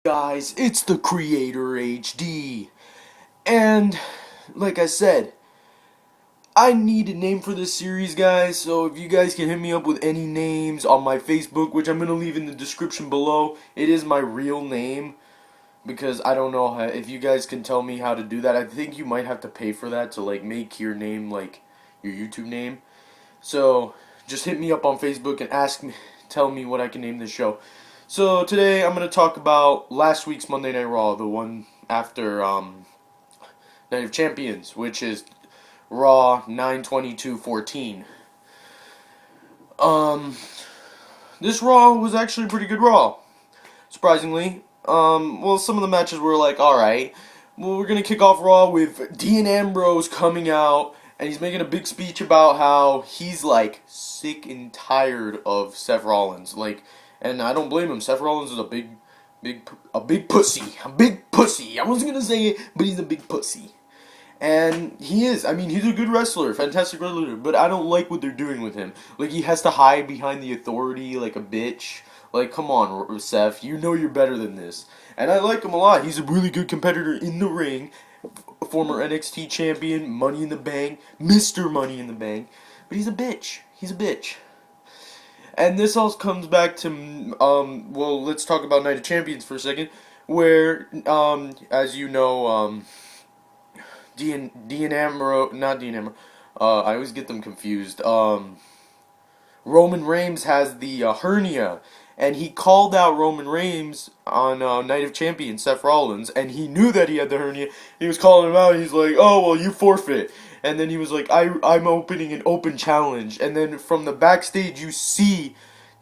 Guys, it's the Creator HD. And, like I said, I need a name for this series, guys. So if you guys can hit me up with any names on my Facebook, which I'm going to leave in the description below. It is my real name, because I don't know if you guys can tell me how to do that. I think you might have to pay for that to, like, make your name, like, your YouTube name. So, just hit me up on Facebook and tell me what I can name this show. So today I'm going to talk about last week's Monday Night Raw, the one after Night of Champions, which is Raw 9/22/14. This Raw was actually a pretty good Raw, surprisingly. Well, some of the matches were like, alright. Well, we're going to kick off Raw with Dean Ambrose coming out, and he's making a big speech about how he's, like, sick and tired of Seth Rollins. Like, and I don't blame him. Seth Rollins is a big pussy. A big pussy. I wasn't going to say it, but he's a big pussy. And he is. I mean, he's a good wrestler, fantastic wrestler, but I don't like what they're doing with him. Like, he has to hide behind the Authority like a bitch. Like, come on, Seth, you know you're better than this. And I like him a lot. He's a really good competitor in the ring. Former NXT champion, Money in the Bank, Mr. Money in the Bank. But he's a bitch. He's a bitch. And this all comes back to, well, let's talk about Night of Champions for a second, where, as you know, Dean Ambrose, not Dean Ambrose, I always get them confused, Roman Reigns has the hernia, and he called out Roman Reigns on Night of Champions, Seth Rollins, and he knew that he had the hernia. He was calling him out, and he's like, oh, well, you forfeit. And then he was like, I'm opening an open challenge. And then from the backstage, you see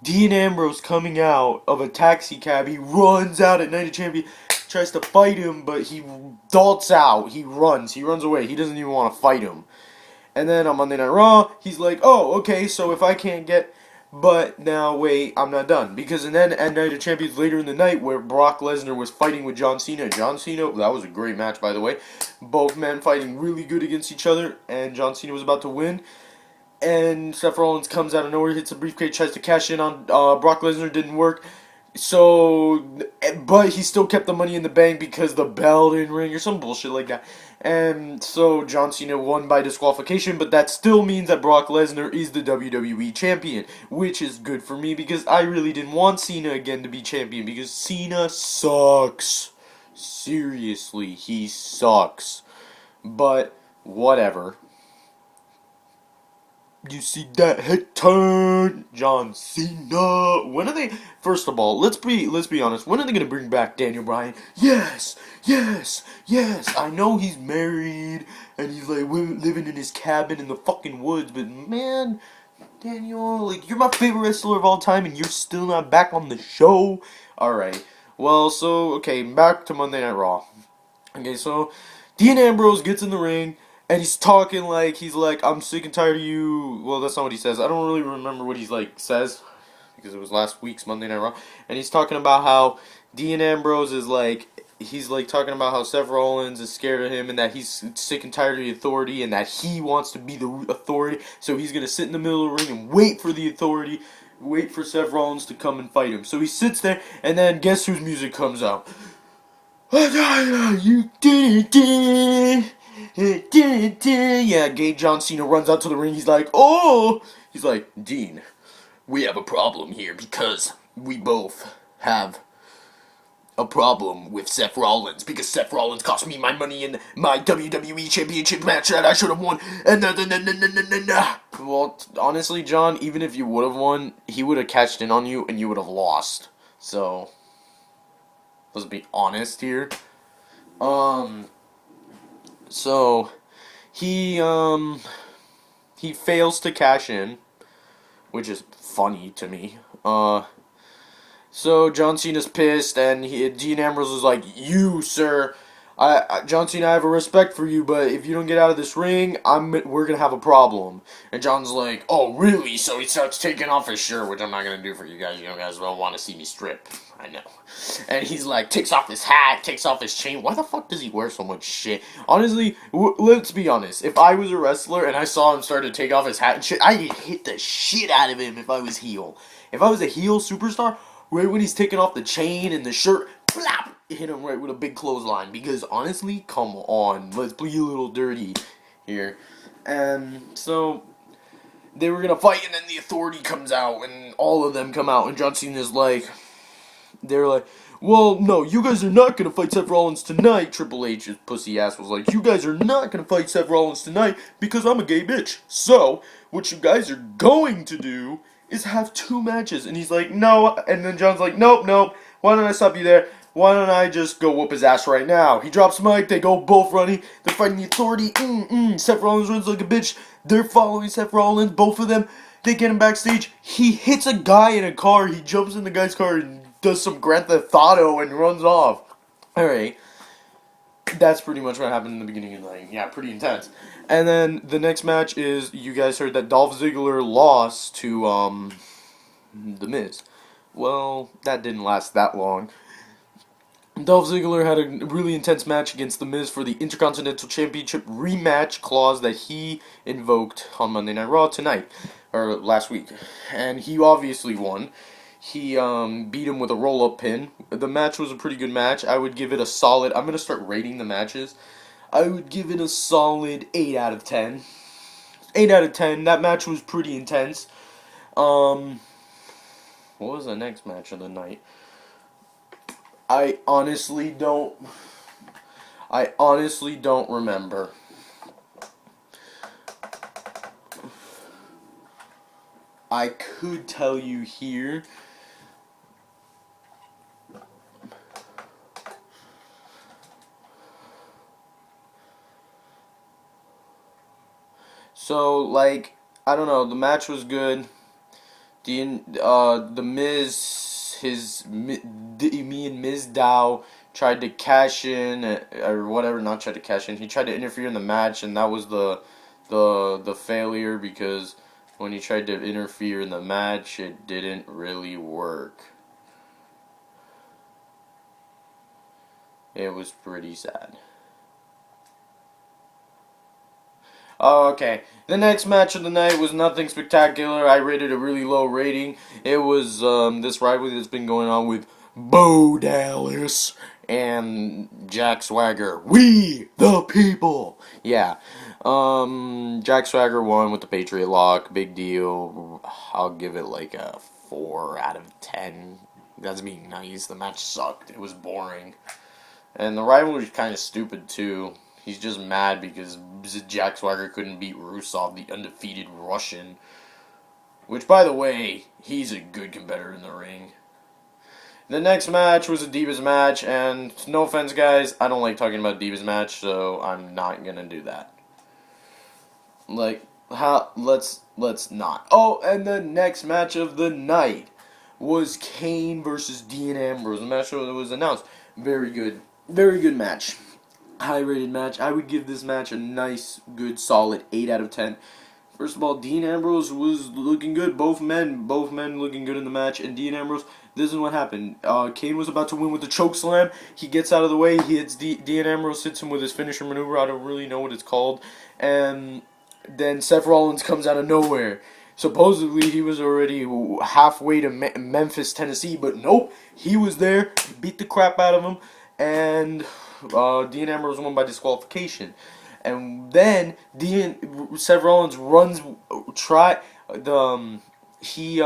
Dean Ambrose coming out of a taxi cab. He runs out at Night of Champions, tries to fight him, but he darts out. He runs away. He doesn't even want to fight him. And then on Monday Night Raw, he's like, oh, okay, so if I can't get... But now, wait, I'm not done. Because and then at Night of Champions later in the night, where Brock Lesnar was fighting with John Cena. John Cena, that was a great match, by the way. Both men fighting really good against each other, and John Cena was about to win. And Seth Rollins comes out of nowhere, hits a briefcase, tries to cash in on Brock Lesnar, didn't work. So, but he still kept the Money in the Bank because the bell didn't ring or some bullshit like that. And so John Cena won by disqualification, but that still means that Brock Lesnar is the WWE champion, which is good for me because I really didn't want Cena again to be champion because Cena sucks. Seriously, he sucks. But whatever. You see that head turn, John Cena. When are they? First of all, let's be honest. When are they gonna bring back Daniel Bryan? Yes. I know he's married and he's like living in his cabin in the fucking woods, but man, Daniel, like you're my favorite wrestler of all time, and you're still not back on the show. All right. Well, so okay, back to Monday Night Raw. Okay, so Dean Ambrose gets in the ring. And he's talking like, I'm sick and tired of you. Well, that's not what he says. I don't really remember what he's like says. Because it was last week's Monday Night Raw. And he's talking about how Dean Ambrose is like, he's like talking about how Seth Rollins is scared of him. And that he's sick and tired of the Authority. And that he wants to be the Authority. So he's going to sit in the middle of the ring and wait for the Authority. Wait for Seth Rollins to come and fight him. So he sits there. And then guess whose music comes out? You did it. Yeah, gay John Cena runs out to the ring. He's like, oh! He's like, Dean, we have a problem here because we both have a problem with Seth Rollins because Seth Rollins cost me my money in my WWE Championship match that I should have won. Well, honestly, John, even if you would have won, he would have cashed in on you and you would have lost. So, let's be honest here. So, he fails to cash in, which is funny to me. So John Cena's pissed, and Dean Ambrose is like, you, sir, John Cena, I have a respect for you, but if you don't get out of this ring, we're gonna have a problem. And John's like, oh, really? So he starts taking off his shirt, which I'm not gonna do for you guys. You guys don't want to see me strip. I know. And he's like, takes off his hat, takes off his chain. Why the fuck does he wear so much shit? Honestly, let's be honest. If I was a wrestler and I saw him start to take off his hat and shit, I'd hit the shit out of him if I was heel. If I was a heel superstar, right when he's taking off the chain and the shirt, flap, hit him right with a big clothesline. Because honestly, come on, let's be a little dirty here. And so they were gonna fight, and then the Authority comes out, and all of them come out, and John Cena's like, they're like, well, no, you guys are not gonna fight Seth Rollins tonight. Triple H's pussy ass was like, you guys are not gonna fight Seth Rollins tonight because I'm a gay bitch. So, what you guys are going to do is have 2 matches. And he's like, no. And then John's like, nope, nope. Why don't I stop you there? Why don't I just go whoop his ass right now? He drops the mic, they go both running. They're fighting the Authority. Seth Rollins runs like a bitch. They're following Seth Rollins, both of them. They get him backstage. He hits a guy in a car. He jumps in the guy's car and does some Grand Theft Auto and runs off. Alright. That's pretty much what happened in the beginning of the night. Yeah, pretty intense. And then the next match is, you guys heard that Dolph Ziggler lost to, The Miz. Well, that didn't last that long. Dolph Ziggler had a really intense match against The Miz for the Intercontinental Championship rematch clause that he invoked on Monday Night Raw tonight, or last week. And he obviously won. He beat him with a roll-up pin. The match was a pretty good match. I would give it a solid, I'm going to start rating the matches. I would give it a solid 8 out of 10. 8 out of 10. That match was pretty intense. What was the next match of the night? I honestly don't remember. I could tell you here. So, like, I don't know, the match was good. The Miz, me and Miz Dow tried to cash in, or whatever, not tried to cash in, he tried to interfere in the match, and that was the failure, because when he tried to interfere in the match, it didn't really work. It was pretty sad. Okay, the next match of the night was nothing spectacular. I rated a really low rating. It was this rivalry that's been going on with Bo Dallas and Jack Swagger. We the people. Yeah. Jack Swagger won with the Patriot Lock. Big deal. I'll give it like a 4 out of 10. That's being nice. The match sucked. It was boring. And the rivalry was kind of stupid too. He's just mad because Jack Swagger couldn't beat Rusev, the undefeated Russian. Which, by the way, he's a good competitor in the ring. The next match was a Divas match, and no offense, guys, I don't like talking about Divas match, so I'm not gonna do that. Like, let's not. Oh, and the next match of the night was Kane versus Dean Ambrose. The match that was announced. Very good match. High rated match. I would give this match a nice, good, solid 8 out of 10. First of all, Dean Ambrose was looking good. Both men looking good in the match. And Dean Ambrose, this is what happened. Kane was about to win with the choke slam. He gets out of the way. He hits Dean Ambrose, hits him with his finisher maneuver. I don't really know what it's called. And then Seth Rollins comes out of nowhere. Supposedly, he was already halfway to Memphis, Tennessee. But nope, he was there. Beat the crap out of him. And Dean Ambrose won by disqualification. And then Seth Rollins he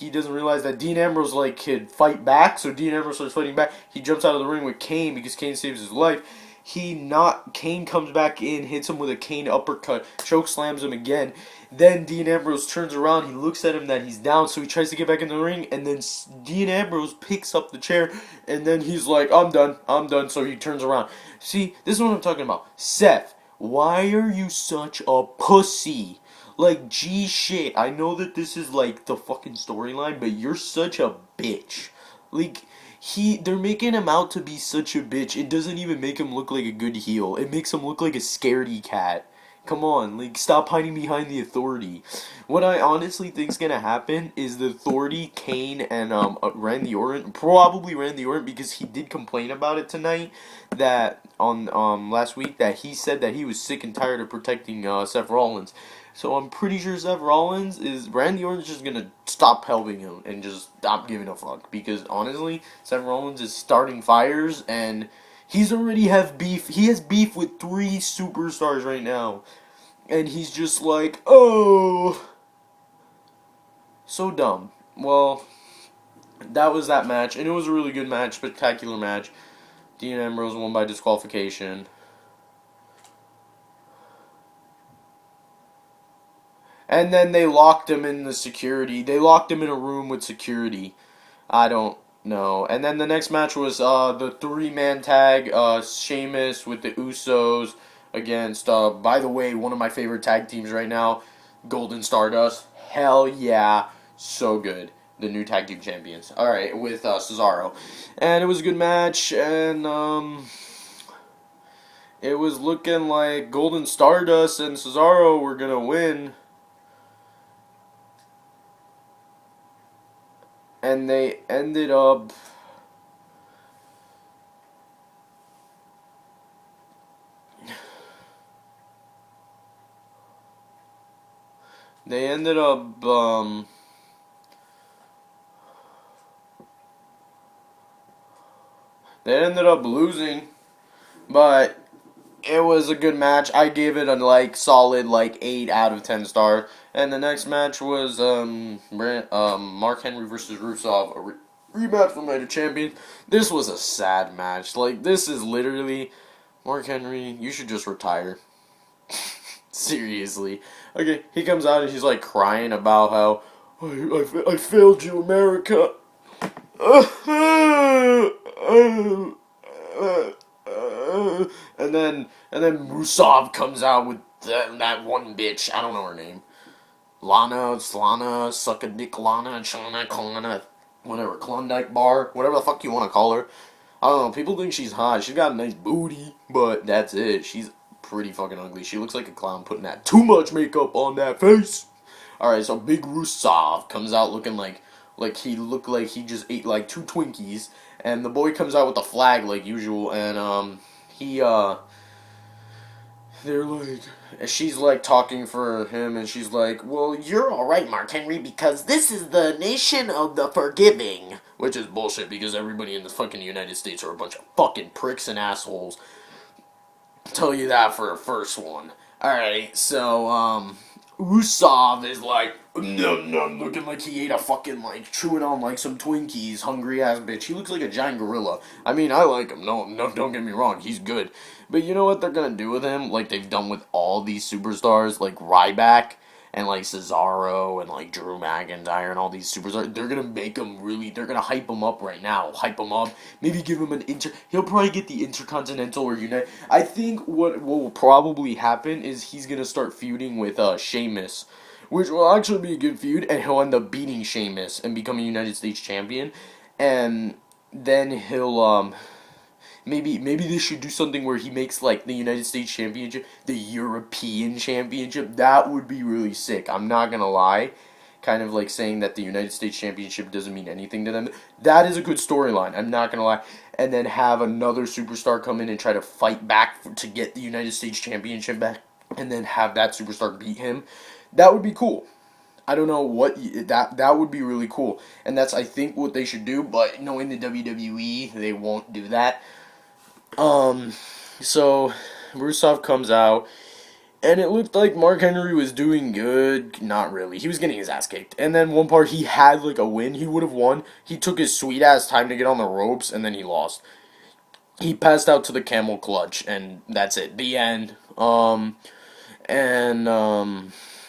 doesn't realize that Dean Ambrose could fight back, so Dean Ambrose starts fighting back. He jumps out of the ring with Kane because Kane saves his life. Kane comes back in, hits him with a Kane uppercut, choke slams him again. Then Dean Ambrose turns around, he looks at him that he's down, so he tries to get back in the ring, and then Dean Ambrose picks up the chair, and then he's like, I'm done, so he turns around. See, this is what I'm talking about. Seth, why are you such a pussy? Like, gee shit, I know that this is like the fucking storyline, but you're such a bitch. Like, they're making him out to be such a bitch. It doesn't even make him look like a good heel. It makes him look like a scaredy cat. Come on, like, stop hiding behind the Authority. What I honestly think's gonna happen is the Authority, Kane, and Randy Orton, probably Randy Orton, because he did complain about it tonight, that on last week, that he said that he was sick and tired of protecting Seth Rollins. So I'm pretty sure Seth Rollins is Randy Orton's just gonna stop helping him and just stop giving a fuck, because honestly, Seth Rollins is starting fires and he's already have beef. He has beef with 3 superstars right now, and he's just like, oh, so dumb. Well, that was that match, and it was a really good match, spectacular match. Dean Ambrose won by disqualification. And then they locked him in the security. They locked him in a room with security. I don't know. And then the next match was the 3-man tag, Sheamus with the Usos against, by the way, one of my favorite tag teams right now, Golden Stardust. Hell yeah. So good. The new tag team champions. Alright, with Cesaro. And it was a good match, and it was looking like Golden Stardust and Cesaro were going to win. And they ended up they ended up losing, but it was a good match. I gave it a solid 8 out of 10 stars. And the next match was Mark Henry versus Rusev, a rematch for Night of Champions. This was a sad match. This is literally, Mark Henry, you should just retire. Seriously. Okay, he comes out and he's crying about how I failed you, America. And then Rusev comes out with that one bitch. I don't know her name. Lana, suck a dick, Lana, Shana, Klana, whatever, Klondike Bar, whatever the fuck you want to call her. I don't know. People think she's hot. She's got a nice booty, but that's it. She's pretty fucking ugly. She looks like a clown putting that too much makeup on that face. All right, so Big Rusev comes out looking like he looked like he just ate 2 Twinkies, and the boy comes out with the flag like usual, and she's talking for him, and she's like, well, you're alright, Mark Henry, because this is the nation of the forgiving. Which is bullshit, because everybody in the fucking United States are a bunch of fucking pricks and assholes. Tell you that for a first one. Alright, so, Rusev is looking like he ate a fucking, chewing on, some Twinkies, hungry ass bitch. He looks like a giant gorilla. I mean, I like him. No, don't get me wrong. He's good. But you know what they're gonna do with him? Like they've done with all these superstars, like Ryback and Cesaro and Drew McIntyre and all these superstars. They're gonna make him they're gonna hype him up right now. Hype him up. Maybe give him he'll probably get the Intercontinental or United. I think what will probably happen is he's gonna start feuding with Sheamus, which will actually be a good feud, and he'll end up beating Sheamus and become a United States champion, and then he'll maybe they should do something where he makes the United States Championship the European Championship. That would be really sick. I'm not gonna lie. Kind of saying that the United States Championship doesn't mean anything to them. That is a good storyline. I'm not gonna lie. And then have another superstar come in and try to fight back to get the United States Championship back, and then have that superstar beat him. That would be cool. I don't know what that would be really cool, and that's I think what they should do. But knowing the WWE, they won't do that. So Rusev comes out, and it looked like Mark Henry was doing good. Not really. He was getting his ass kicked. And then one part he had a win. He would have won. He took his sweet ass time to get on the ropes, and then he lost. He passed out to the camel clutch, and that's it. The end.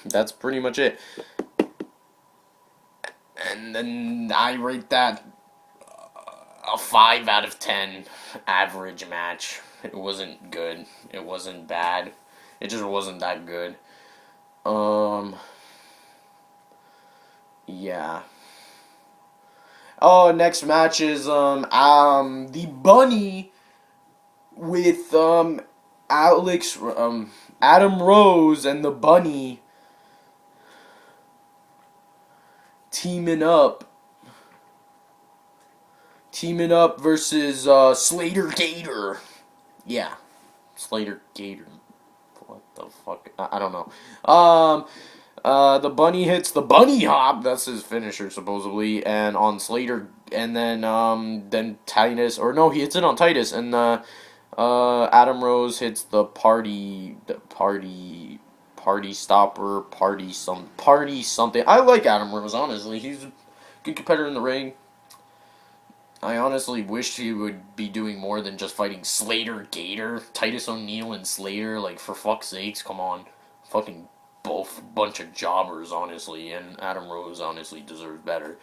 That's pretty much it. And then I rate that a 5 out of 10 average match. It wasn't good. It wasn't bad. It just wasn't that good. Yeah. Oh, next match is the Bunny with Adam Rose and the Bunny teaming up versus Slater Gator. Yeah, Slater Gator. What the fuck? I don't know. The bunny hits the bunny hop. That's his finisher supposedly, and on Slater, and then Titus, or no, he hits it on Titus, and Adam Rose hits the party stopper, party something. I like Adam Rose, honestly. He's a good competitor in the ring. I honestly wish he would be doing more than just fighting Slater, Gator, Titus O'Neil, and Slater. Like, for fuck's sakes, come on. Fucking both bunch of jobbers, honestly, and Adam Rose honestly deserves better.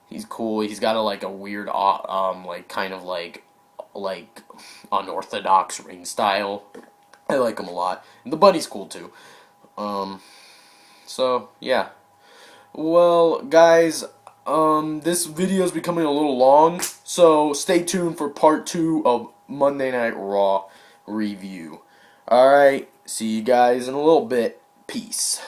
He's cool. He's got a weird, kind of like unorthodox ring style. I like him a lot. And the bunny's cool too. So yeah. Well, guys, this video is becoming a little long, so stay tuned for part 2 of Monday Night Raw review. Alright, see you guys in a little bit. Peace.